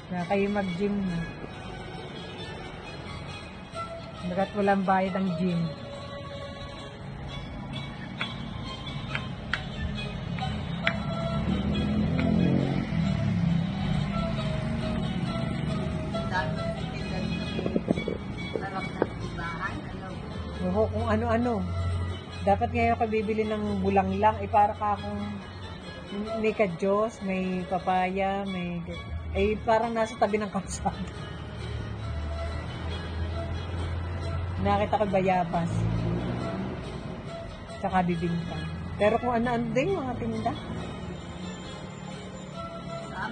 Kaya kayo mag-gym na. Bagat walang bayad ang gym. Oo, kung ano-ano. Dapat ngayon ka bibili ng bulanglang, para ka akong may kadyos, may papaya, may... parang nasa tabi ng kalsada. Nakita ko bayabas. Tsaka bibingka. Pero kung ano-ano din, mga tinda.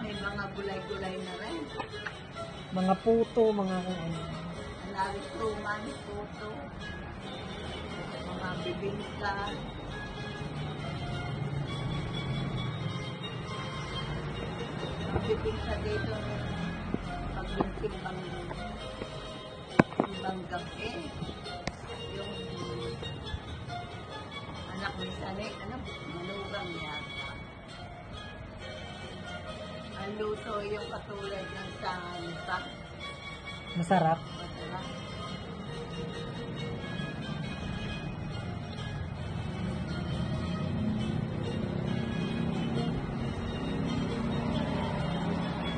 May mga gulay-gulay na rin. Mga puto, mga kung ano. Tuman, puto. Mga bibingka. Ang bibingka dito, pagbintimbang gabi. Yung anak ni Sanay, malugang yata. Ang luto yung katulad ng sangpa. Masarap. Masarap.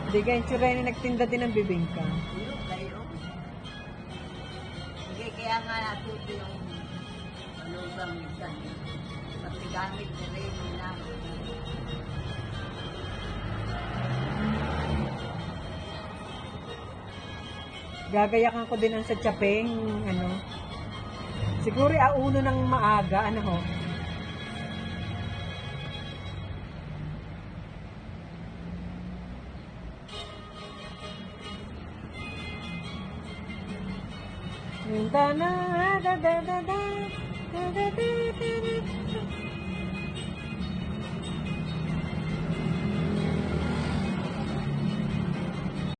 Hindi ka yung tsura na nagtinda din ng bibingka. Ayun, kayo. Hindi, kaya nga natuto yung malugang minsan. Pati gamit na rin na. Gagayakan ko din ang sa Chapeng, ano. Siguro auno ng maaga, ano ho. Da da da da da da da da da da.